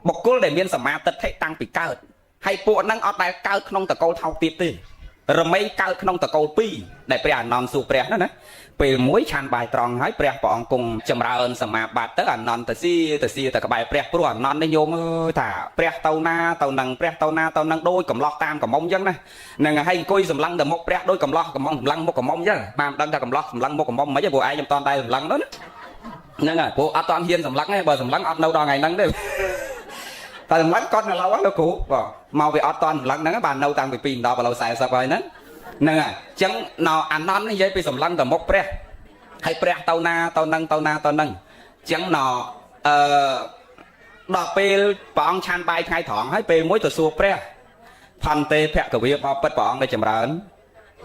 បុគ្គលដែលមានសមាទិដ្ឋិតាំងពីកើតហើយពួកហ្នឹងអត់ដែលកើតក្នុងតកូលថោកទៀតទេរមែងកើតក្នុងតកូល2ដែលព្រះអានន្តសួរព្រះណាពេលមួយឆានបាយត្រង់ហើយព្រះព្រះអង្គគង់ចម្រើនសមាបត្តិទៅអានន្តទៅស៊ីទៅក្បែរព្រះព្រោះអានន្តនេះញោមអើយថាព្រះទៅណាទៅនឹងព្រះទៅណាទៅនឹងដូចកំឡោះតាមកំមុំអញ្ចឹងណាហ្នឹងហើយអង្គុយសម្លឹងទៅមុខព្រះដូចកំឡោះកំមុំសម្លឹងមុខកំមុំអញ្ចឹងបានដឹងថាកំឡោះសម្លឹងមុខកំមុំមិនហីព្រោះឯងខ្ញុំតន់តែសម្លឹងនោះហ្នឹងហើយព្រោះអត់តន់ហ៊ានសម្លឹងទេបើសម្លឹងអត់នៅដល់ថ្ងៃហ្នឹងទេតែសម្លឹងគាត់នៅឡូវលោកគ្រូបាទមកវាអត់តន់សម្លឹងហ្នឹងបាននៅតាំងពី2 10ឥឡូវ40ហើយហ្នឹងហ្នឹងហើយអញ្ចឹងនៅអានន្តនេះនិយាយពីសម្លឹងទៅមុខព្រះហើយព្រះទៅណាទៅនឹងទៅណាទៅនឹងអញ្ចឹងដល់ពេលព្រះអង្គឆានបាយថ្ងៃត្រង់ហើយពេលមួយទៅសួរព្រះផន្តេភគវាបពិតព្រះអង្គដែលចម្រើ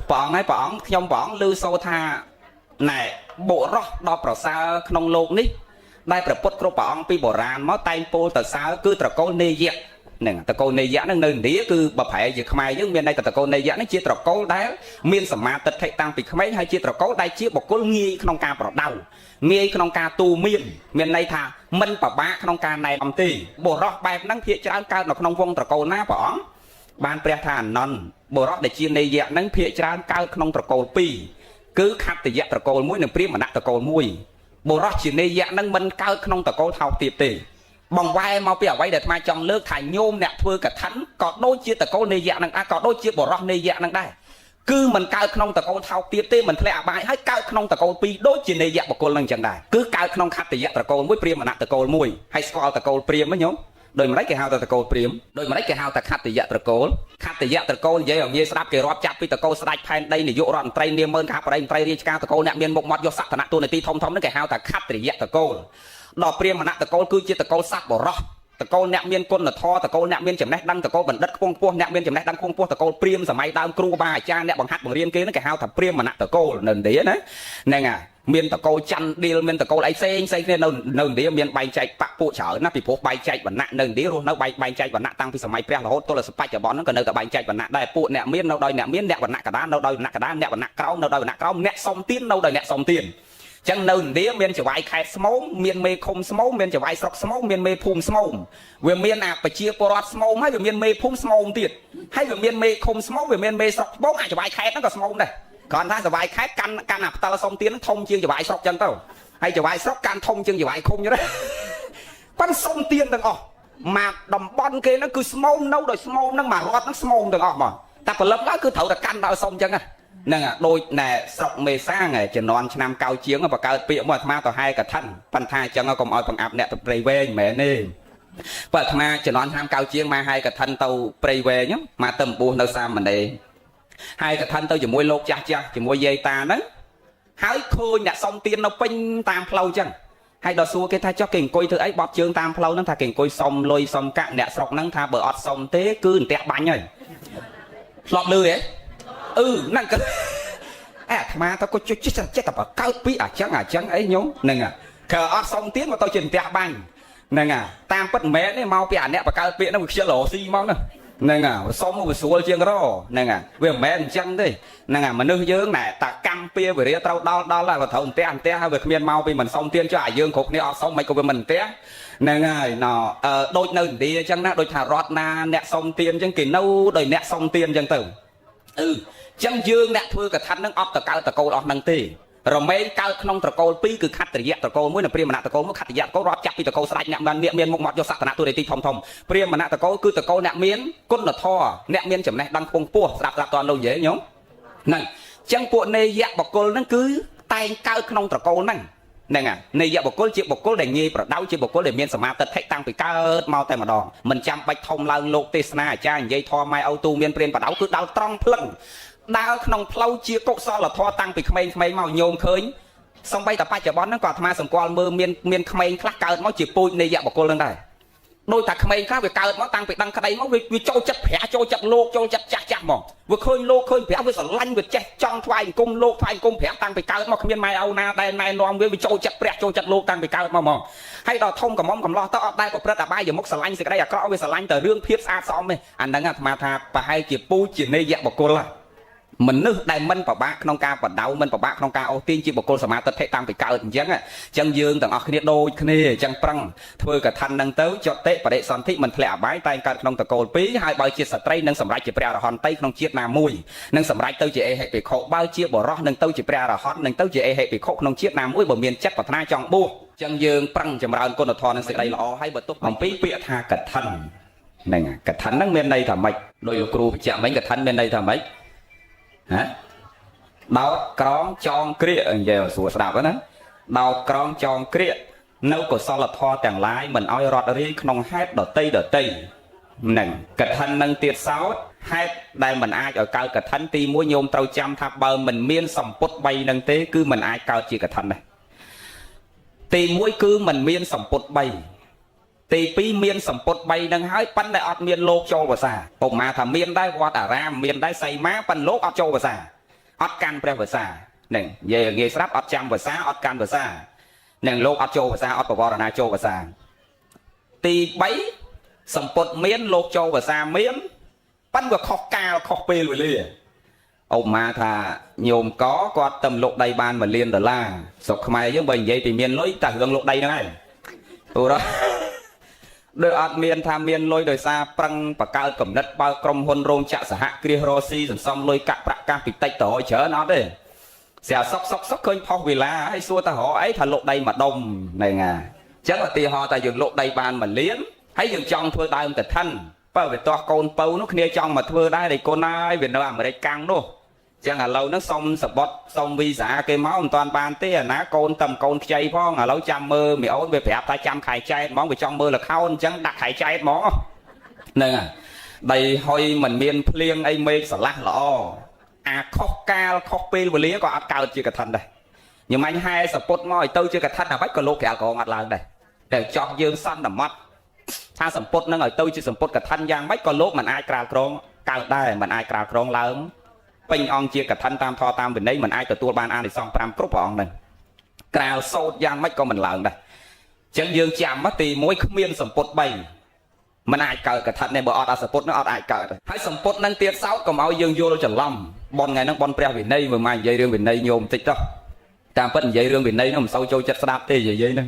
នព្រះអង្គហើយព្រះអង្គខ្ញុំព្រះអង្គឮសូរថាណែបុរសដ៏ប្រសើរក្នុងโลกនេះដែលប្រពុតគ្រប់ព្រះអង្គពីបុរាណមកតែងពោលទៅសើគឺត្រកូលនេយៈហ្នឹងត្រកូលនេយៈហ្នឹងនៅឥណ្ឌាគឺបើប្រែជាខ្មែរយើងមានន័យថាត្រកូលនេយៈហ្នឹងជាត្រកូលដែលមានសមាទិដ្ឋិតាំងពីក្មេងហើយជាត្រកូលដែលជាបុគ្គលងាយក្នុងការប្រដៅងាយក្នុងការទូមានន័យថាមិនប្របាកក្នុងការណែនាំទេបុរសបែបហ្នឹងភាគច្រើនកើតនៅក្នុងវងត្រកូលណាព្រះអង្គបានព្រះថាអានន្តបុរសដែលជានេយៈហ្នឹងភាគច្រើនកើតក្នុងត្រកូល2គឺខត្តយៈត្រកូល1និងព្រាហ្មណៈត្រកូល1បុរសជានេយៈហ្នឹងមិនកើតក្នុងត្រកូលថោកទាបទេបងវ៉ែមកពីអ្វីដែលអាត្មាចង់លើកថាញោមអ្នកធ្វើកឋិនក៏ដូចជាតកូលនេយៈនឹងដែរក៏ដូចជាបរោះនេយៈនឹងដែរគឺមិនកើតក្នុងតកូលថោកទៀតទេមិនធ្លាក់អបាយហើយកើតក្នុងតកូល2ដូចជានេយៈបុគ្គលនឹងចឹងដែរគឺកើតក្នុងខត្តយៈត្រកូល1ព្រាហ្មណៈត្រកូល1ហើយស្គាល់តកូលព្រាហ្មណ៍ញោមដូចម្ដេចគេហៅថាតកូលព្រាហ្មណ៍ដូចម្ដេចគេហៅថាខត្តយៈត្រកូលខត្តយៈត្រកូលនិយាយឲ្យងាយស្ដាប់គេរាប់ចាប់ពីតកូលស្ដេចផែនដីនាយករដ្ឋមន្ត្រីនាមមើលកាបរិយមន្ត្រីរាជការតកូលអ្នកមានមុខមាត់យកសក្តានៈទូនាទីធំហ្នឹងគេហៅថាខត្តយៈត្រកូលដល់ព្រាហ្មណៈត្រកូលគឺជាតកូលស័ក្តិបរោះតកូលអ្នកមានគុណធម៌តកូលអ្នកមានចំណេះដឹងតកូលបណ្ឌិតខ្ពង់ខ្ពស់អ្នកមានចំណេះដឹងខ្ពង់ខ្ពស់តកូលព្រាហ្មណ៍សម័យដើមគ្រូបាអាចារ្យអ្នកបង្ហាត់បង្រៀនគេហ្នឹងគេហៅថាព្រាហ្មណៈតកូលនៅឥណ្ឌាណាហ្នឹងហើយមានតកូលច័ន្ទឌីលមានតកូលអីផ្សេងគ្នានៅឥណ្ឌាមានបែងចែកបកពួកច្រើនណាពីព្រោះបែងចែកវណ្ណៈនៅឥណ្ឌារស់នៅបែងចែកវណ្ណៈតាំងពីសម័យព្រះរហូតទល់តែបច្ចុប្បន្នហ្នឹងក៏នៅតែបែងចែកវណ្ណៈដែរពួកអ្នកមាននៅដោយអ្នកមានអ្នកវណ្ណៈកដានៅដោយវណ្ណៈកដាអ្នកវណ្ណៈក្រោមនៅដោយវណ្ណៈក្រោមអ្នកសុំទាននៅដោយអ្នកសុំទានចឹងនៅឥណ្ឌាមានចវាយខេត្តស្មោមមានមេឃុំស្មោមមានចវាយស្រុកស្មោមមានមេភូមិស្មោមវាមានអាប្រជាពលរដ្ឋស្មោមហើយវាមានមេភូមិស្មោមទៀតហើយវាមានមេឃុំស្មោមវាមានមេស្រុកស្មោមអាចចវាយខេត្តហ្នឹងក៏ស្មោមដែរគ្រាន់តែចវាយខេត្តកាន់អាផ្ដាល់សុំទានធំជាងចវាយស្រុកចឹងទៅហើយចវាយស្រុកកាន់ធំជាងចវាយឃុំចឹងដែរប៉ិនសុំទានទាំងអស់មកតំបន់គេហ្នឹងគឺស្មោមនៅដោយស្មោមហ្នឹងមករដ្ឋហ្នឹងស្មោមទាំងអស់ហ្មងតែផលិតឡើងគឺត្រូវតែកាន់ដល់សុំចឹងហ្នឹងដូចណែស្រុកមេសាងជំនាន់ឆ្នាំកៅជាងបកើតពាក្យមកអាត្មាទៅហែកឋិនប៉ុន្តែអញ្ចឹងកុំឲ្យបង្អាប់អ្នកទៅព្រៃវែងមែនទេបើអាត្មាជំនាន់ឆ្នាំកៅជាងមកហែកឋិនទៅព្រៃវែងមកទៅអំបួសនៅសាមណេរហែកឋិនទៅជាមួយលោកចាស់ជាមួយយាយតាហ្នឹងហើយឃើញអ្នកសុំទាននៅពេញតាមផ្លូវអញ្ចឹងហើយដល់សួរគេថាចុះគេអង្គុយធ្វើអីបត់ជើងតាមផ្លូវហ្នឹងថាគេអង្គុយសុំលុយសុំកាក់អ្នកស្រុកហ្នឹងថាបើអត់សុំទេគឺអន្ទះបាញ់ហើយធ្លាប់លឺហ៎ហ្នឹងក៏អាត្មាទៅក៏ចិត្តតែបកើតពីអញ្ចឹងអីញោមហ្នឹងក៏អត់សុំទៀនមកទៅជាផ្ទះបាញ់ហ្នឹងតាមពិតមិនមែនទេមកពីអាអ្នកបកើតពាក្យហ្នឹងវាខ្ជិលរស៊ីមកហ្នឹងសុំមកវាស្រួលជាងរហ្នឹងវាមិនមែនអញ្ចឹងទេហ្នឹងមនុស្សយើងណែតាកម្មពៀវិរិយត្រូវដល់ហើយក៏ត្រូវអន្ទះហើយវាគ្មានមកពីមិនសុំទៀនចុះអាយើងគ្រប់គ្នាអត់សុំមិនក៏វាមិនអន្ទះហ្នឹងហើយដូចនៅឥណ្ឌាអញ្ចឹងណាដូចថារដ្ឋណាអ្នកសុំទៀនអញ្ចឹងគេនៅដោយអ្នកសុំទៀនអញ្ចឹងទៅចឹងយើងអ្នកធ្វើកឋិននឹងអត់តកើតតកូលអស់នឹងទេរមែងកើតក្នុងត្រកូល2គឺខត្តយៈត្រកូល1និងព្រាហ្មណៈត្រកូល1ខត្តយៈត្រកូលរាប់ចាប់ពីត្រកូលស្ដេចអ្នកមានមុខមាត់យកសក្តានៈទូនាទីធំព្រាហ្មណៈត្រកូលគឺត្រកូលអ្នកមានគុណធម៌អ្នកមានចំណេះដឹងខ្ពង់ខ្ពស់ស្ដាប់តលោកនិយាយញោមហ្នឹងចឹងពួកនេយៈបុគ្គលហ្នឹងគឺតែងកើតក្នុងត្រកូលហ្នឹងនេយៈបុគ្គលជាបុគ្គលដែលងាយប្រដៅជាបុគ្គលដែលមានសមាទិដ្ឋិតាំងពីកើតមកតែម្ដងមិនចាំបាច់ធំឡើងលោកទេសនាអាចារ្យនិយាយធម៌ម៉ែឪទូមានព្រានប្រដៅគឺដល់ត្រង់ភ្លឹងដើរក្នុងផ្លូវជាកុសលធម៌តាំងពីក្មេងៗមកញោមឃើញសំបីតែបច្ចុប្បន្នហ្នឹងក៏អាត្មាសង្កល់មើលមានក្មេងខ្លះកើតមកជាពូជនេយៈបុគ្គលហ្នឹងដែរដោយតែក្មេងខ្លះវាកើតមកតាំងពីដឹងក្តីមកវាចូលចិត្តប្រាចូលចិត្តលោកចូលចិត្តចាស់ហ្មងវាឃើញលោកឃើញប្រាវាស្រឡាញ់វាចេះចង់ថ្វាយអង្គមលោកថ្វាយអង្គមប្រាតាំងពីកើតមកគ្មានម៉ែឪណាដែលណែនាំវាចូលចិត្តប្រាចូលចិត្តលោកតាំងពីកើតមកហើយដល់ធំកំឡោះទៅអត់ដែលប្រព្រឹត្តអបាយមុខស្រឡាញ់សេចក្តីអាក្រក់វាស្រឡាញ់តែរឿងភាពស្អាតស្អំទេអាហ្នឹងអាត្មាថាប្រហែលជាពូជជានេយៈបុគ្គល មនុស្សដែលមិនប្របាក់ក្នុងការបដៅមិនប្របាក់ក្នុងការអូសទាញជាបុគ្គលសមាទិដ្ឋិតាំងពីកើតអញ្ចឹងយើងទាំងអស់គ្នាដូចគ្នាអញ្ចឹងប្រឹងធ្វើកថានឹងទៅចតិបរិសន្ធិមិនធ្លាក់អបាយតែកើតក្នុងតកូល2ហើយបើជាស្ត្រីនឹងសម្រេចជាព្រះអរហន្តតីក្នុងជាតិណាមួយនឹងសម្រេចទៅជាអេហិភិក្ខុបើជាបរោះនឹងទៅជាព្រះអរហន្តនឹងទៅជាអេហិភិក្ខុក្នុងជាតិណាមួយបើមានចិត្តប្រាថ្នាចង់បួសអញ្ចឹងយើងប្រឹងចម្រើនគុណធម៌និងសេចក្តីល្អហើយបើទុកអំពីពាក្យថាកថាហ្នឹងកថាហ្នឹងមានន័យថាម៉េចដោយលោកគ្រូបញ្ជាក់មិញកថាមានន័យថាម៉េចហ៎ដោតក្រងចងក្រៀកនិយាយស្រួលស្ដាប់ណាដោតក្រងចងក្រៀកនៅកុសលធម៌ទាំងឡាយមិនឲ្យរត់រាយក្នុងហេតុដតីហ្នឹងកថានឹងទៀតសោតហេតុដែលមិនអាចឲ្យកើតកថាទី1ញោមត្រូវចាំថាបើមិនមានសម្ពុត3នឹងទេគឺមិនអាចកើតជាកថាដែរទី1គឺមិនមានសម្ពុត3ទី2មានសម្ពុត3នឹងហើយប៉ុន្តែអត់មានលោកចូលភាសាឧបមាថាមានដែរវត្តអារាមមានដែរសីមាប៉ុន្តែលោកអត់ចូលភាសាអត់កាន់ព្រះភាសាហ្នឹងនិយាយងាយស្រាប់អត់ចាំភាសាអត់កាន់ភាសានឹងលោកអត់ចូលភាសាអត់បវរណាចូលភាសាទី3សម្ពុតមានលោកចូលភាសាមានប៉ុន្តែខុសកាលខុសពេលវេលាឧបមាថាញោមកគាត់ទៅលោកដីបាន$1លានស្រុកខ្មែរយើងបើនិយាយពីមានលុយតែរឿងលោកដីហ្នឹងឯងទូរដោយអត់មានថាមានលុយដោយសារប្រឹងបកកើតកំណត់បើក្រុមហ៊ុនរោងចក្រសហគ្រាសរ៉ូស៊ីសន្សំលុយកាក់ប្រាក់កាសពីតិចទៅឲ្យច្រើនអត់ទេស្រាសុកឃើញផុសវេលាហើយសួរថារកអីថាលោកដីមួយដុំហ្នឹងណាអញ្ចឹងឧទាហរណ៍ថាយើងលោកដីបាន$1លានហើយយើងចង់ធ្វើដើមកឋិនបើវាទាស់កូនពៅនោះគ្នាចង់មកធ្វើដែរតែកូនហើយវានៅអាមេរិកកាំងនោះចឹងឥឡូវហ្នឹងសុំសបត់សុំវីសាគេមកមិនទាន់បានទេអាណាកូនតែកូនខ្ចីផងឥឡូវចាំមើលមីអូនវាប្រាប់ថាចាំខែចែកហ្មងវាចង់មើលលខោនអញ្ចឹងដាក់ខែចែកហ្មងហ្នឹងហើយដីហុយមិនមានភ្លៀងអីមេឃស្រឡះល្អអាខុសកាលខុសពេលវេលាក៏អត់កើតជាកឋិនដែរញ៉ាំអញហែសពុតមកឲ្យទៅជាកឋិនអ្វីក៏លោកក្រាលក្រងអត់ឡើងដែរតែចោះយើងសន្មត់ថាសម្ពុតនឹងឲ្យទៅជាសម្ពុតកឋិនយ៉ាងម៉េចក៏លោកមិនអាចក្រាលក្រងកើតដែរមិនអាចក្រាលក្រងឡើងពេញអង្គជាកឋិនតាមធម៌តាមវិន័យមិនអាចទទួលបានអានិសង្ស5គ្រប់ព្រះអង្គនឹងក្រាលសោតយ៉ាងម៉េចក៏មិនឡើងដែរអញ្ចឹងយើងចាំមកទី1គ្មានសម្ពុត3មិនអាចកើតកឋិនទេបើអត់អាសពុតនឹងអត់អាចកើតហើយសម្ពុតនឹងទៀតសោតកុំឲ្យយើងយល់ច្រឡំបនថ្ងៃហ្នឹងបនព្រះវិន័យមើលមកនិយាយរឿងវិន័យញោមបន្តិចទៅតាមពិតនិយាយរឿងវិន័យហ្នឹងមិនសូវចូលចិត្តស្ដាប់ទេនិយាយហ្នឹង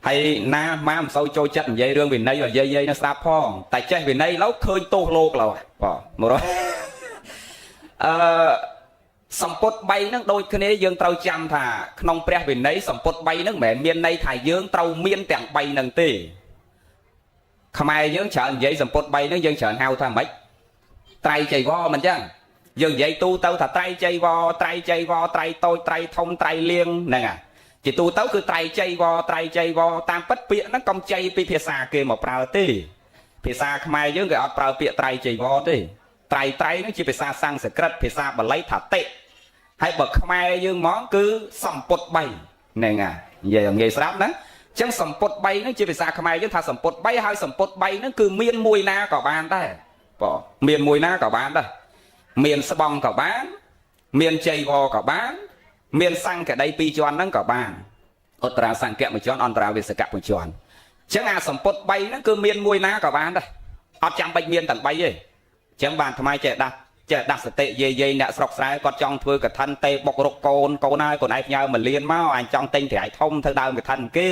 ហើយណាមកមិនសូវចូលចិត្តនិយាយរឿងវិន័យឲ្យយាយនឹងស្ដាប់ផងតែចេះវិន័យឡូវឃើញទោសលោកឡូវបាទមករសម្ពុត3ហ្នឹងដូចគ្នាយើងត្រូវចាំថាក្នុងព្រះវិន័យសម្ពុត3ហ្នឹងមិនមែនមានន័យថាយើងត្រូវមានទាំង3ហ្នឹងទេខ្មែរយើងច្រើននិយាយសម្ពុត3ហ្នឹងយើងច្រើនហៅថាម៉េចត្រៃចៃវរមិនអញ្ចឹងយើងនិយាយទូទៅថាត្រៃចៃវរត្រៃចៃវរត្រៃតូចត្រៃធំត្រៃលៀងហ្នឹងជាទូទៅគឺត្រៃចៃវរត្រៃចៃវរតាមពិតពាក្យហ្នឹងកុំចៃពីភាសាគេមកប្រើទេភាសាខ្មែរយើងគេអត់ប្រើពាក្យត្រៃចៃវរទេត្រៃហ្នឹងជាភាសាសំស្ក្រឹតភាសាបាលីថាតិហើយបើខ្មែរយើងហ្មងគឺសម្ពុត3ហ្នឹងនិយាយងាយស្រាប់ណាអញ្ចឹងសម្ពុត3ហ្នឹងជាភាសាខ្មែរយើងថាសម្ពុត3ហើយសម្ពុត3ហ្នឹងគឺមានមួយណាក៏បានដែរបងមានមួយណាក៏បានដែរមានស្បង់ក៏បានមានចៃវរក៏បានមានសង្កដី2ជាន់ហ្នឹងក៏បានឧត្តរាសង្កៈ1ជាន់អន្តរាវិសកៈ1ជាន់អញ្ចឹងអាសម្ពុត3ហ្នឹងគឺមានមួយណាក៏បានដែរអត់ចាំបាច់មានទាំង3ទេអញ្ចឹងបានថ្មចេះដាស់សតិយាយអ្នកស្រុកស្រែគាត់ចង់ធ្វើកឋិនទេបុករុកកូនហើយកូនឯងផ្ញើ1លានមកអញចង់ទិញត្រៃធំធ្វើដើមកឋិនគេ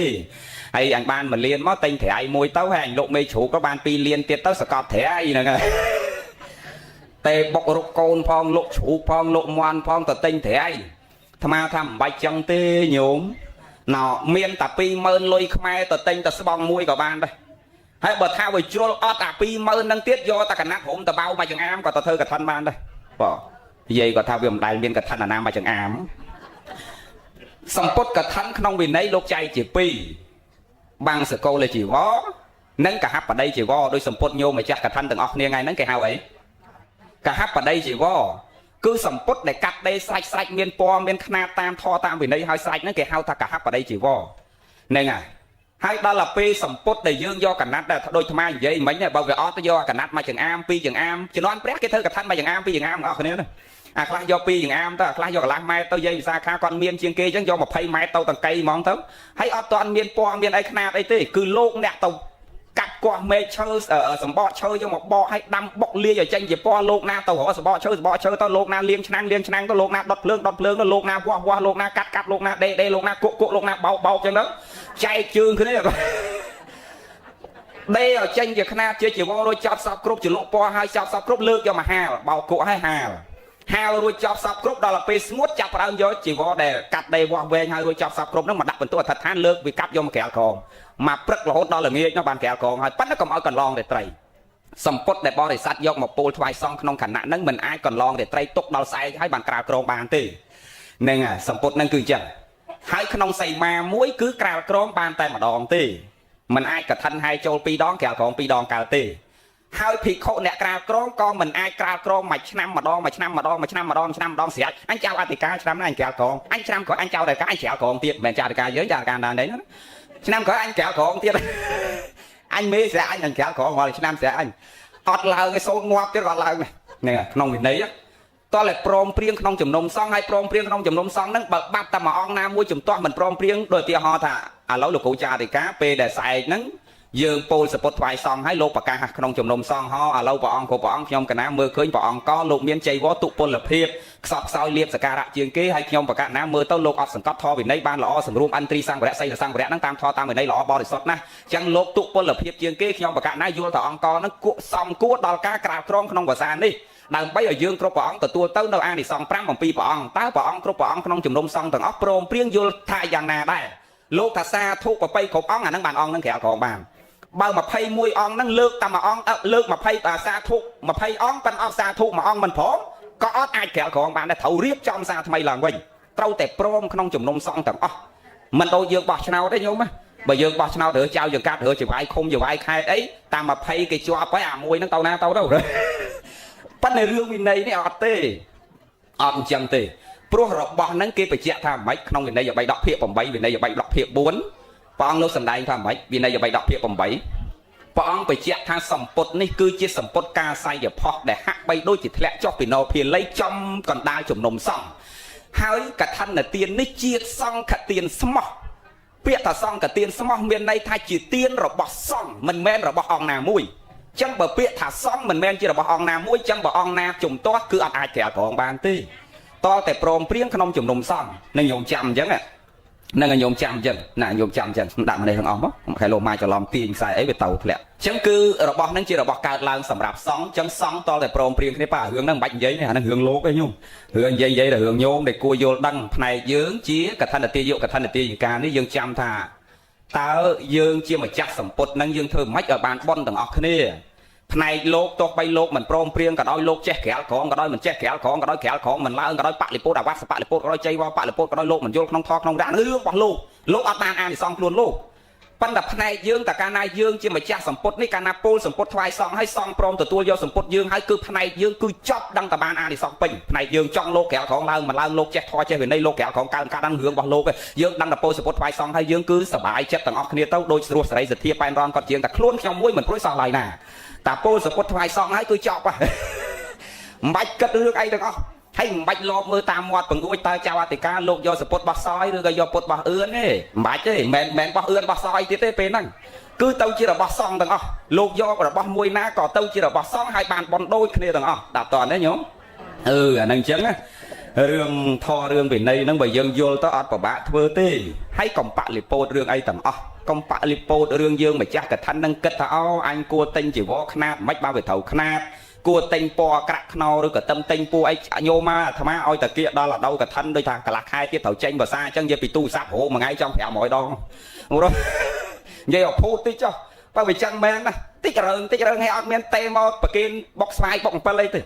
ហើយអញបាន1លានមកទិញត្រៃមួយទៅហើយអញលក់មេជ្រូកក៏បាន2លានទៀតទៅសកត់ត្រៃហ្នឹងហើយទេបុករុកកូនផងលក់ជ្រូកផងលក់មាន់ផងទៅទិញត្រៃអាត្មាថាមិនបាច់ចឹងទេញោមណោមានតែ20000លុយខ្មែរទៅទិញតែស្បង់មួយក៏បានដែរហើយបើថាវាជ្រុលអត់អា20000ហ្នឹងទៀតយកតែកណាត់រុំតបៅមកចង្អាមក៏ទៅធ្វើកឋិនបានដែរបងនិយាយគាត់ថាវាមិនដែលមានកឋិនអាណាមកចង្អាមសម្ពុតកឋិនក្នុងវិន័យលោកចែកជា2បាំងសកលជីវរនិងកហបតីជីវរដោយសម្ពុតញោមម្ចាស់កឋិនទាំងអស់គ្នាថ្ងៃហ្នឹងគេហៅអីកហបតីជីវរគឺសម្ពុតដែលកាត់ដេរស្រេចមានពណ៌មានខ្នាតតាមធម៌តាមវិន័យហើយស្រេចហ្នឹងគេហៅថាកហបតីជីវរហ្នឹងហើយដល់ទៅពេលសម្ពុតដែលយើងយកកណាត់ដែលដូចថ្មនិយាយមិញបើវាអត់ទៅយកកណាត់មកចង្អាម2ចង្អាមជំនាន់ព្រះគេធ្វើកឋិនមកចង្អាម2ចង្អាមបងប្អូនណាអាខ្លះយក2ចង្អាមទៅអាខ្លះយកកន្លះម៉ែត្រទៅយាយវិសាខាគាត់មានជាងគេអញ្ចឹងយក20ម៉ែត្រទៅតង្កៃហ្មងទៅហើយអត់ទាន់មានពណ៌មានអីខ្នាតអីទេគឺលោកអ្នកទៅ កាត់កោះមេឈើសម្បកឈើយកមកបកឲ្យដាំបុកលាយឲ្យចេញជាពណ៌លោកណាទៅរកសម្បកឈើទៅលោកណាលាងឆ្នាំងទៅលោកណាដុតភ្លើងទៅលោកណាវាស់លោកណាកាត់លោកណាដេលោកណាគក់លោកណាបោកចឹងទៅចែកជើងគ្នាដេឲ្យចេញជាខ្នាតជាជីវររួចចប់សពគ្រប់ជាលោកពណ៌ឲ្យចប់សពគ្រប់លើកយកមកហាលបោកគក់ឲ្យហាលរួចចប់សពគ្រប់ដល់ពេលស្ងួតចាប់ដើមយកជីវរដែលកាត់ដេវាស់វែងឲ្យរួចចប់សពគ្រប់ហ្នឹងមកដាក់បន្ទោអធិដ្ឋានលើកវាកាប់យកមកក្រាលក្រងមកព្រឹករហូតដល់ល្ងាចនោះបានក្រាលក្រងហើយប៉ុន្តែកុំឲ្យកន្លងរាត្រីសម្ពុតដែលបរិស័ទយកមកពោលថ្វាយសង្ឃក្នុងខណៈហ្នឹងមិនអាចកន្លងរាត្រីទុកដល់ស្អែកហើយបានក្រាលក្រងបានទេហ្នឹងហើយសម្ពុតហ្នឹងគឺអញ្ចឹងហើយក្នុងសីមាមួយគឺក្រាលក្រងបានតែម្ដងទេមិនអាចកឋិនហើយចូល2ដងក្រាលក្រង2ដងកើតទេហើយភិក្ខុអ្នកក្រាលក្រងក៏មិនអាចក្រាលក្រងមួយឆ្នាំម្ដងស្រេចអញចៅអធិការឆ្នាំនេះអញក្រាលក្រងអញឆ្នាំក្រោយអញចៅអធិការអញក្រាលក្រងទៀតមិនមែនចៅអធិការយើងចៅអធិការដល់នេះឆ្នាំក្រោយអញក្រាលក្រងទៀតអញមេស្រែអញក្រាលក្រងមកឆ្នាំស្រែអញអត់ឡើងឲ្យសូនងាប់ទៀតក៏ឡើងនេះក្នុងវិន័យតោះតែព្រមព្រៀងក្នុងជំនុំសង្ឃហើយព្រមព្រៀងក្នុងជំនុំសង្ឃហ្នឹងបើបាត់តែមួយអង្គណាមួយជំទាស់មិនព្រមព្រៀងដោយឧទាហរណ៍ថាឥឡូវលោកគ្រូចាអធិការពេលដែលស្អែកហ្នឹងយើងពោលសពុតថ្វាយសង្ឃឲ្យលោកប្រកាសក្នុងជំនុំសង្ឃឥឡូវព្រះអង្គគ្រប់ព្រះអង្គខ្ញុំកណាមើលឃើញព្រះអង្គក៏លោកមានចៃវរទុពលភាពខ្សត់ខ្សោយលៀបសក្ការៈជាងគេហើយខ្ញុំប្រកាសណាមើលទៅលោកអត់សង្កត់ធម៌វិន័យបានល្អសម្រួមអន្ត្រីសង្ឃរៈសីលសង្ឃរៈហ្នឹងតាមធម៌តាមវិន័យល្អបរិសុទ្ធណាស់អញ្ចឹងលោកទុពលភាពជាងគេខ្ញុំប្រកាសណាយល់ថាអង្គហ្នឹងគួរសមគួរដល់ការក្រាបក្រងក្នុងភាសានេះដើម្បីឲ្យយើងគ្រប់ព្រះអង្គទទួលទៅនៅអានិសង្ឃ5អំពីព្រះអង្គតើព្រះអង្គគ្រប់ព្រះអង្គក្នុងជំនុំសង្ឃទាំងអស់ព្រមព្រៀងយល់ថាយ៉ាងណាដែរលោកថាសាធុប្របីគ្រប់អង្គអាហ្នឹងបានអង្គហ្នឹងក្រាបក្រងបានបើ21អង្គហ្នឹងលើកតែមួយអង្គលើក20សាធុ20អង្គប៉ុន្តែអត់សាធុមួយអង្គមិនព្រមក៏អត់អាចក្រាលក្រងបានដែរត្រូវរៀបចំសាថ្មីឡើងវិញត្រូវតែព្រមក្នុងជំនុំសង្ឃទាំងអស់មិនដូចយើងបោះឆ្នោតទេញោមបើយើងបោះឆ្នោតរើចៅយើងកាត់រើចវាយឃុំចវាយខេតអីតាម20គេជាប់ហើយអាមួយហ្នឹងទៅណាទៅប៉ុន្តែរឿងវិន័យនេះអត់ទេអត់អញ្ចឹងទេព្រោះរបស់ហ្នឹងគេបញ្ជាក់ថាម៉េចក្នុងវិន័យ3ដកភាគ8វិន័យ3ដកភាគ4ព្រះអង្គលោកសម្ដែងថាម៉េចវិន័យ3ដកភាគ8ព្រះអង្គបញ្ជាក់ថាសម្ពុតនេះគឺជាសម្ពុតកាស័យផុសដែលហាក់បីដូចជាធ្លាក់ចុះពីណោភាល័យចំកណ្ដាលជំនុំសង្ឃហើយកឋិនទាននេះជាសង្ឃទានស្មោះពាក្យថាសង្ឃទានស្មោះមានន័យថាជាទានរបស់សង្ឃមិនមែនរបស់អង្គណាមួយចឹងបើពាក្យថាសង្ឃមិនមែនជារបស់អង្គណាមួយចឹងបើអង្គណាជំទាស់គឺអត់អាចក្រាលក្រងបានទេតតែព្រមព្រៀងក្នុងជំនុំសង្ឃនឹងញោមចាំអញ្ចឹងនឹងញោមចាំអញ្ចឹងណាញោមចាំអញ្ចឹងដាក់មកនេះទាំងអស់មកខែលោម៉ាច្រឡំទាញខ្សែអីវាទៅធ្លាក់អញ្ចឹងគឺរបស់ហ្នឹងជារបស់កើតឡើងសម្រាប់សង្ឃអញ្ចឹងសង្ឃតតែព្រមព្រៀងគ្នាប៉ារឿងហ្នឹងមិនបាច់និយាយទេអាហ្នឹងរឿងលោកឯងញោមរឿងនិយាយតែរឿងញោមដែលគួរយល់ដឹងផ្នែកយើងជាកឋិនទាយកឋិនទាយិកានេះយើងចាំថាតើយើងជាម្ចាស់សម្ពុតហ្នឹងយើងធ្វើម៉េចឲ្យបានបន់ទាំងអស់គ្នាផ្នែកលោកទោះបីលោកមិនព្រមព្រៀងក៏ដោយលោកចេះក្រាលក្រងក៏ដោយមិនចេះក្រាលក្រងក៏ដោយក្រាលក្រងមិនឡើងក៏ដោយបលិពោតអាវ៉ាសបលិពោតក៏ដោយចៃវបលិពោតក៏ដោយលោកមិនយល់ក្នុងធម៌ក្នុងរៈរឿងរបស់លោកអត់បានអានិសង្ឃខ្លួនលោកប៉ុន្តែផ្នែកយើងតើកាលណាយើងជាម្ចាស់សម្ពុតនេះកាលណាពោលសម្ពុតថ្វាយសង្ឃឲ្យសង្ឃព្រមទទួលយកសម្ពុតយើងហើយគឺផ្នែកយើងគឺចប់ដឹងតែបានអានិសង្ឃពេញផ្នែកយើងចង់លោកក្រាលក្រងឡើងមិនឡើងលោកចេះធម៌ចេះវិន័យលោកក្រាលក្រងកើតដឹងរឿងរបស់លោកយើងដឹងតែពោលសម្ពុតថ្វាយសង្ឃហើយយើងគឺសប្បាយចិត្តទាំងអស់គ្នាទៅដូចស្រួលសេរីសទ្ធាប៉ែនរនគាត់ជាងតែខ្លួនខ្ញុំមួយមិនព្រួយសោះឡើយណាតាពោលសពុតថ្វាយសង្ឃហើយគឺចប់ហ្នឹងមិនបាច់គិតរឿងអីទាំងអស់ហើយមិនបាច់លបមើលតាមមាត់បង្រួចតើចៅអធិការលោកយកសពុតបោះសយឬក៏យកពុតបោះអឿនទេមិនបាច់ទេមិនបោះអឿនបោះសយទៀតទេពេលហ្នឹងគឺទៅជារបស់សង្ឃទាំងអស់លោកយករបស់មួយណាក៏ទៅជារបស់សង្ឃហើយបានបន់ដូចគ្នាទាំងអស់ដាក់តតទេញោមអាហ្នឹងអញ្ចឹងរឿងធររឿងវិន័យហ្នឹងបើយើងយល់ទៅអត់ពិបាកធ្វើទេហើយកុំបលិពោតរឿងអីទាំងអស់កុំបលិពោតរឿងយើងម្ចាស់កឋិននឹងគិតថាអូអញគួរទិញជីវរខ្នាតមិនបើវាត្រូវខ្នាតគួរទិញពណ៌ក្រាក់ខ្នោឬក៏ទិញពូអីញោមមកអាត្មាឲ្យតាគៀកដល់អដៅកឋិនដូចថាកន្លះខែទៀតត្រូវចេញភាសាអញ្ចឹងនិយាយពីទូរស័ព្ទហៅមួយថ្ងៃចំ500ដងនិយាយឲ្យភូតតិចចុះបើវាចឹងមែនណាតិចរឿងឲ្យអត់មានទេមកប្រគិនបុកស្វាយបុក7អីទេ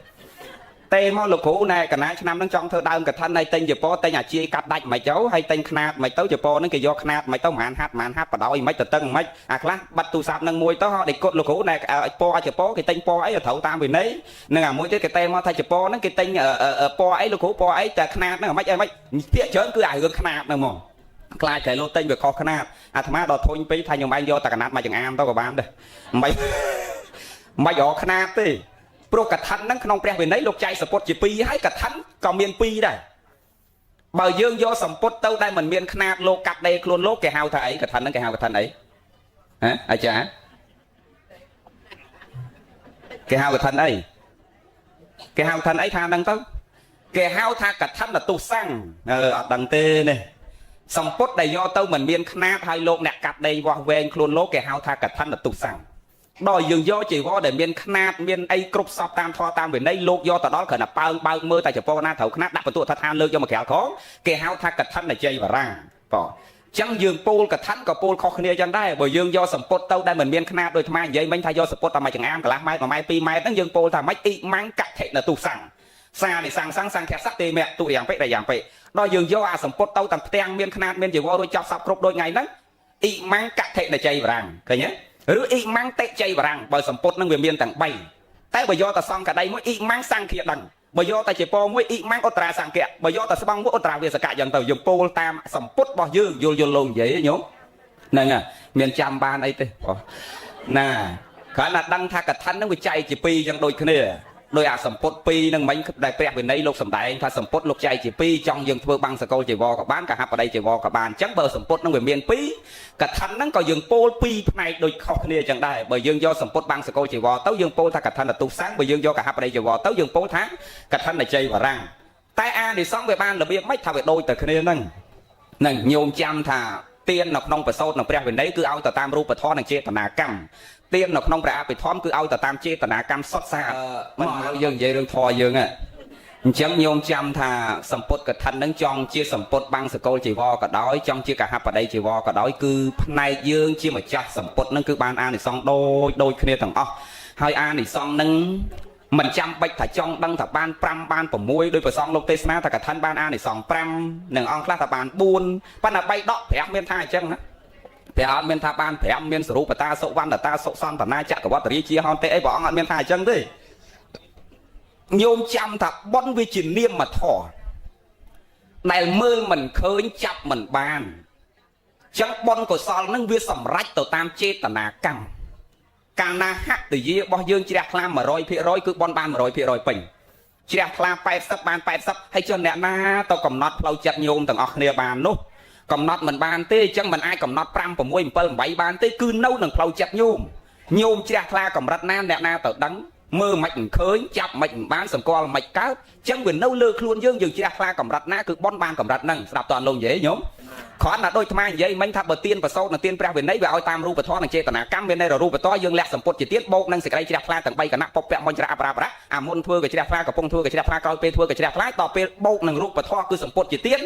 ទេមកលោកគ្រូណែកណាឆ្នាំហ្នឹងចង់ធ្វើដើមកឋិនហើយទិញជប៉ុនទិញអាជាកាត់ដាច់មិនទៅហើយទិញខ្នាតមិនទៅជប៉ុនហ្នឹងគេយកខ្នាតមិនទៅប្រហែលហាត់បដ ாய்មិនទៅតឹងមិនអាខ្លះបាត់ទូរស័ព្ទហ្នឹងមួយទៅហោដេកគាត់លោកគ្រូណែពណ៌ជប៉ុនគេទិញពណ៌អីត្រូវតាមវិន័យនឹងអាមួយទៀតគេទេមកថាជប៉ុនហ្នឹងគេទិញពណ៌អីលោកគ្រូពណ៌អីតែខ្នាតហ្នឹងមិនអីភាគច្រើនគឺអារឿងខ្នាតហ្នឹងហ្មងខ្លាចតែលោកទិញវាខុសខ្នាតអាត្មាដល់ធុញពេកថាខ្ញុំឯងយកតែកណាត់មកចង្អាមទៅក៏បានដែរមិនរកខ្នាតទេព្រោះកឋិនហ្នឹងក្នុងព្រះវិន័យលោកចែកសពុតជា2ហើយកឋិនក៏មាន2ដែរបើយើងយកសម្ពុតទៅដែលមិនមានខ្នាតលោកកាត់ដេខ្លួនលោកគេហៅថាអីកឋិនហ្នឹងគេហៅកឋិនអីអាចារ្យ គេហៅកឋិនអីគេហៅឋិនអីថាដឹងទៅគេហៅថាកឋិនទុសាំងអត់ដឹងទេនេះសម្ពុតដែលយកទៅមិនមានຂ្នាតហើយលោកអ្នកកាត់ដេញវាស់វែងខ្លួនលោកគេហៅថាកឋិនទុសាំងដល់យើងយកជីវរដែលមានຂ្នាតមានអីគ្រប់សពតាមធម៌តាមវិន័យលោកយកទៅដល់គ្រាន់តែប៉ើងបើកមើលតែចំពោះណាត្រូវຂ្នាតដាក់បន្ទុកថាឋានលើកយកមកក្រៅខងគេហៅថាកឋិនជ័យវរាំងបងចឹងយើងពោលកឋិនក៏ពោលខុសគ្នាចឹងដែរបើយើងយកសម្ពុតទៅដែលមិនមានຂ្នាតដូចថ្មនិយាយមិញថាយកសម្ពុតតែមួយចង្អាមកន្លះម៉ែត្រ1ម៉ែត្រ2ម៉ែត្រហ្នឹងយើងពោលថាម៉េចអ៊ីម៉ាំងកឋិនទុសាំងសានិសាំងសង្ឃស័កទេមៈទុរិយ៉ាងពេកតែយ៉ាងពេកដល់យើងយកអាសម្ពុតទៅតាមផ្ទាំងមានຂ្នាតមានជីវររួចចាប់សពគ្រប់ដូចថ្ងៃហ្នឹងអ៊ីម៉ាំងកឋិនជ័យវរាំងឃើញទេឬអ៊ីម៉ាំងតិជ័យវរាំងបើសម្ពុតនឹងវាមានទាំង3តែបើយកតែសង្កដីមួយអ៊ីម៉ាំងសង្ឃាដឹងបើយកតែជាពមួយអ៊ីម៉ាំងអុត្រាសង្ឃៈបើយកតែស្បង់មួយអុត្រាវាសកៈយ៉ាងទៅយើងពោលតាមសម្ពុតរបស់យើងយល់លោកនិយាយញោមហ្នឹងមានចាំបានអីទេណាគ្រាន់តែដឹងថាកឋិននឹងវាចែកជា2យ៉ាងដូចគ្នាដោយអាសម្ពុត2នឹងមិញដែលព្រះវិន័យលោកសម្ដែងថាសម្ពុតលោកចែកជា2ចង់យើងធ្វើបាំងសកលជីវរក៏បានកហបដីជីវរក៏បានអញ្ចឹងបើសម្ពុតនឹងវាមាន2កឋិនហ្នឹងក៏យើងពោល2ផ្នែកដូចខុសគ្នាអញ្ចឹងដែរបើយើងយកសម្ពុតបាំងសកលជីវរទៅយើងពោលថាកឋិនទុសាំងបើយើងយកកហបដីជីវរទៅយើងពោលថាកឋិនជ័យវរាំងតែអានិសង្ឃវាបានរបៀបម៉េចថាវាដូចតែគ្នាហ្នឹងញោមចាំថាទាននៅក្នុងប្រសូតនៅព្រះវិន័យគឺឲ្យទៅតាមរូបធម៌និងចេតនាកម្មទាននៅក្នុងព្រះអភិធម្មគឺឲ្យទៅតាមចេតនាកម្មសុទ្ធសាធមិនឲ្យយើងនិយាយរឿងធម៌យើងអញ្ចឹងញោមចាំថាសម្ពុតកឋិននឹងចង់ជាសម្ពុតបាំងសកលជីវរក៏ដោយចង់ជាកហបដីជីវរក៏ដោយគឺផ្នែកយើងជាម្ចាស់សម្ពុតនឹងគឺបានអានិសង្ឃដូចគ្នាទាំងអស់ហើយអានិសង្ឃនឹងមិនចាំបាច់ថាចង់ដឹងថាបាន5បាន6ដោយព្រះសង្ឃលោកទេសនាថាកឋិនបានអានិសង្ឃ5និងអង្គខ្លះថាបាន4ប៉ុន្តែ3ដក5មានថាអញ្ចឹងណាព្រះអត់មានថាបាន5មានសរូបតាសុវណ្ណតាសុសន្តនាចក្រវត្តរាជាហន្តេអីព្រះអង្គអត់មានថាអញ្ចឹងទេញោមចាំថាបុណ្យវាជានាមធម៌ដែលមើលមិនឃើញចាប់មិនបានអញ្ចឹងបុណ្យកុសលនឹងវាសម្រេចទៅតាមចេតនាកម្មកាលណាហត្តយារបស់យើងជ្រះថ្លា 100% គឺបុណ្យបាន 100% ពេញជ្រះថ្លា80បាន80ហើយចុះអ្នកណាទៅកំណត់ផ្លូវចិត្តញោមទាំងអស់គ្នាបាននោះកំណត់មិនបានទេអញ្ចឹងមិនអាចកំណត់5 6 7 8បានទេគឺនៅនឹងផ្លូវចិត្តញោមជ្រះថ្លាកម្រិតណាអ្នកណាទៅដឹងមើលមិនឃើញចាប់មិនបានសង្កល់មិនកើតអញ្ចឹងវានៅលើខ្លួនយើងជ្រះថ្លាកម្រិតណាគឺបនបានកម្រិតហ្នឹងស្ដាប់តលោកនិយាយញោមគ្រាន់តែដូចថ្មនិយាយមិញថាបើទៀនប្រសូតនិងទៀនព្រះវិន័យវាឲ្យតាមរូបធម៌និងចេតនាកម្មវានៅរូបធម៌យើងលះសម្ពុតជាទៀនបូកនឹងសេចក្តីជ្រះថ្លាទាំង3គណៈពពៈមុនច្រាអបរាបរៈអាមុនធ្វើក៏ជ្រះថ្លាកំពុងធ្វើក៏ជ្រះថ្លាក្រោយពេលធ្វើក៏ជ្រះថ្លាដល់ពេលបូកនឹងរូបធម៌គឺសម្ពុតជាទៀន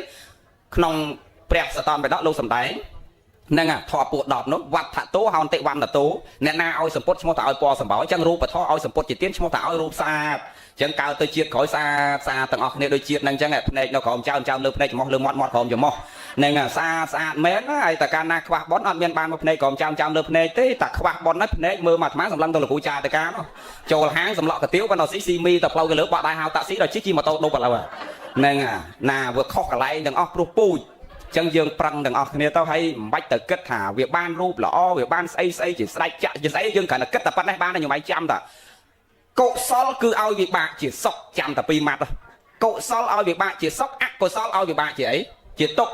ក្នុងព្រះសតនបិដកលោកសំដែងហ្នឹងធម៌ពួក10នោះវត្តតោហោន្តិវណ្ណតោអ្នកណាឲ្យសម្ពុតឈ្មោះថាឲ្យពណ៌សម្បោអញ្ចឹងរូបធម៌ឲ្យសម្ពុតជាទៀនឈ្មោះថាឲ្យរូបស្អាតអញ្ចឹងកើតទៅជាតិក្រោយស្អាតទាំងអស់គ្នាដូចជាតិហ្នឹងអញ្ចឹងភ្នែកនៅក្រោមចៅលើភ្នែកច្រមុះលើមាត់ក្រោមច្រមុះហ្នឹងស្អាតមែនហើយតែកាលណាខ្វះបនអត់មានបានមកភ្នែកក្រោមចៅលើភ្នែកទេតែខ្វះបនហ្នឹងភ្នែកមើលមកអាត្មាសម្លឹងទៅលោកគ្រូចាទៅការនោះចូលហាងសម្លក់កាទៀវបណ្ដោស៊ីមីទៅផ្លូវទៅលើបោះដៃហៅតាក់ស៊ីដល់ជិះម៉ូតូដប់ឥឡូវហ្នឹងណាវាខុសកន្លែងទាំងអស់ព្រោះពូជចឹងយើងប្រឹងទាំងអស់គ្នាទៅហើយមិនបាច់ទៅគិតថាវាបានរូបល្អវាបានស្អីជាស្ដេចចាក់ជាស្អីយើងគ្រាន់តែគិតតែប៉ុណ្ណេះបានតែខ្ញុំឯងចាំតាកុសលគឺឲ្យវិបាកជាសុខចាំតែ2ម៉ាត់កុសលឲ្យវិបាកជាសុខអកុសលឲ្យវិបាកជាអីជាទុក្ខ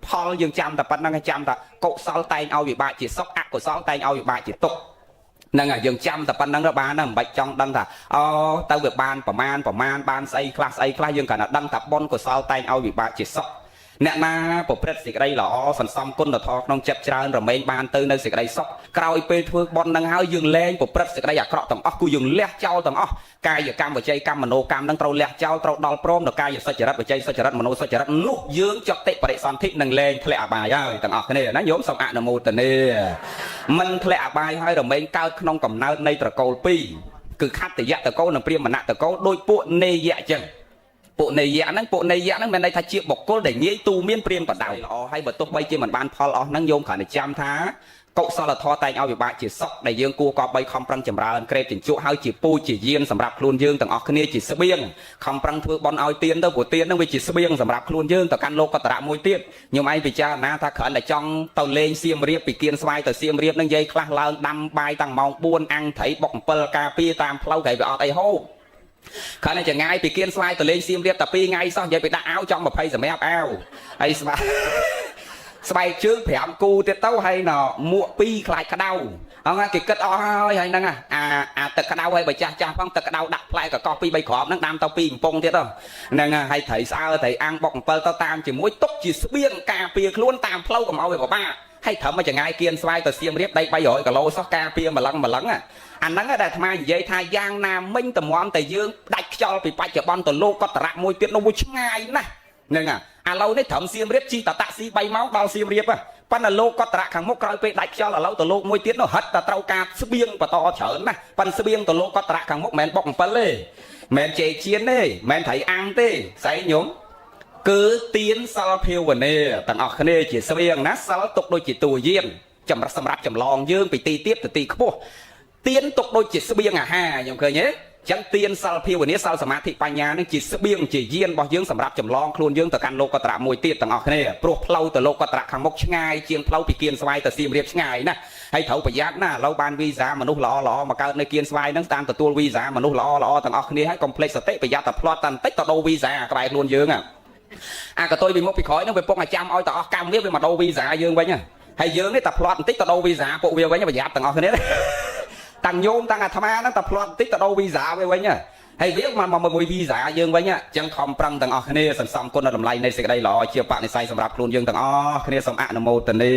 ផលយើងចាំតែប៉ុណ្្នឹងចាំតាកុសលតែងឲ្យវិបាកជាសុខអកុសលតែងឲ្យវិបាកជាទុក្ខហ្នឹងហើយយើងចាំតែប៉ុណ្្នឹងទៅបានណាមិនបាច់ចង់ដឹងថាទៅវាបានប្រមាណបានស្អីខ្លះយើងគ្រាន់តែដឹងថាបុណ្យកុសលតែងឲ្យវិបាកជាសុខអ្នកណាប្រព្រឹត្តសេចក្តីល្អសន្សំគុណធម៌ក្នុងចិត្តច្រើនរមែងបានទៅនៅសេចក្តីសុខក្រោយពេលធ្វើបុណ្យនឹងហើយយើងលែងប្រព្រឹត្តសេចក្តីអាក្រក់ទាំងអស់គឺយើងលះចោលទាំងអស់កាយកម្មវចីកម្មមនោកម្មនឹងត្រូវលះចោលត្រូវដល់ព្រមដល់កាយសុចរិតវចីសុចរិតមនោសុចរិតនោះយើងចតិបរិសន្ធិនឹងលែងធ្លាក់អបាយហើយទាំងអស់គ្នាណាញោមសូមអនុមោទនាមិនធ្លាក់អបាយហើយរមែងកើតក្នុងកំណើតនៃត្រកូល2គឺខត្តយៈត្រកូលនិងព្រាហ្មណត្រកូលដោយពួកនេយៈអញ្ចឹងពួកនេយៈហ្នឹងមានន័យថាជាបុគ្គលដែលងាយទូមានព្រានបដៅល្អហើយបើទោះបីជាមិនបានផលអស់ហ្នឹងយោមគ្រាន់តែចាំថាកុសលធម៌តែងឲ្យវិបាកជាសុខដែលយើងគួរក៏បីខំប្រឹងចម្រើនក្រេបជញ្ជក់ហើយជាពូជជាយានសម្រាប់ខ្លួនយើងទាំងអស់គ្នាជាស្បៀងខំប្រឹងធ្វើបន់ឲ្យទៀនទៅព្រោះទៀនហ្នឹងវាជាស្បៀងសម្រាប់ខ្លួនយើងទៅកាន់លោកកតរៈមួយទៀតខ្ញុំឯងពិចារណាថាគ្រាន់តែចង់ទៅលេងសៀមរាបពីគៀនស្វាយទៅសៀមរាបហ្នឹងយាយខ្លះឡើងដាំបាយតាំងម៉ោង4អាំងត្រីបុក7ការពារតាមផ្លូវគេវាអត់អីហូបគ្រាន់តែចងាយពីគៀនស្វាយទៅលេងសៀមរាបតែ2ថ្ងៃសោះនិយាយពីដាក់អាវចង់20សម្រាប់អាវហើយ ស្បែកជើង5គូទៀតទៅហើយណមួក2ខ្លាចក្តៅអងគេគិតអស់ហើយហ្នឹងអាទឹកក្តៅហើយបើចាស់ផងទឹកក្តៅដាក់ផ្លែកកោះ2 3គ្រាប់ហ្នឹងដាំទៅ2កំប៉ុងទៀតហ្នឹងហើយត្រីស្អើត្រីអាំងបុក7ទៅតាមជាមួយទុកជាស្បៀងការពារខ្លួនតាមផ្លូវកុំឲ្យវាពិបាកហើយត្រឹមចងាយគៀនស្វាយទៅសៀមរាបដី300គីឡូសោះការពារម្លឹងអាហ្នឹងដែលអាត្មានិយាយថាយ៉ាងណាមិញតម្រាំតែយើងដាច់ខ្យល់ពីបច្ចុប្បន្នទៅលោកកតរៈមួយទៀតនោះវាឆ្ងាយណាស់ហ្នឹងឥឡូវនេះត្រឹមសៀមរាបជីតតាក់ស៊ី3ម៉ោងដល់សៀមរាបប៉ុន្តែលោកកតរៈខាងមុខក្រោយពេលដាច់ខ្យល់ឥឡូវទៅលោកមួយទៀតនោះហិតតែត្រូវការស្បៀងបន្តច្រើនណាស់ប៉ុន្តែស្បៀងទៅលោកកតរៈខាងមុខមិនមែនបុក7ទេមិនចេជៀនទេមិនត្រីអាំងទេស្អីញោមគឺទៀនសិលភាវនាទាំងអស់គ្នាជាស្បៀងណាសិលទុកដូចជាតួយានសម្រាប់ចម្លងយើងពីទីទាបទៅទីខ្ពស់ទៀនទុកដូចជាស្បៀងអាហារខ្ញុំឃើញទេចឹងទៀនសិលភាវនាសិលសមាធិបញ្ញានឹងជាស្បៀងជាយានរបស់យើងសម្រាប់ចម្លងខ្លួនយើងទៅកាន់លោកកតរៈមួយទៀតទាំងអស់គ្នាព្រោះផ្លូវទៅលោកកតរៈខាងមុខឆ្ងាយជាងផ្លូវពីគៀនស្វាយទៅសៀមរាបឆ្ងាយណាហើយត្រូវប្រយ័ត្នណាឥឡូវបានវីសាមនុស្សល្អមកកើតនៅគៀនស្វាយហ្នឹងតាមទទួលវីសាមនុស្សល្អទាំងអស់គ្នាហើយកុំភ្លេចសតិប្រយ័ត្នតែផ្្លាត់តែបន្តិចទៅដូរវីសាក្បែរខ្លួនយើងអាកតុយពីមុខពីក្រោយហ្នឹងវាពុកឲ្យចាំឲ្យតែអស់កម្មវាមកដូរវីសាយើងវិញហើយយើងនេះតែផ្្លាត់បន្តិចទៅដូរវីសាពួកវាវិញប្រយ័ត្នទាំងអស់គ្នាតាំងញោមតាំងអាត្មាហ្នឹងតែផ្្លាត់បន្តិចទៅដូរវីសាវាវិញហើយវាមកមួយវីសាយើងវិញចឹងខំប្រឹងទាំងអស់គ្នាសន្សំគុណតម្លៃនៃសេចក្តីល្អជាបនិស័យសម្រាប់ខ្លួនយើងទាំងអស់គ្នាសូមអនុមោទនា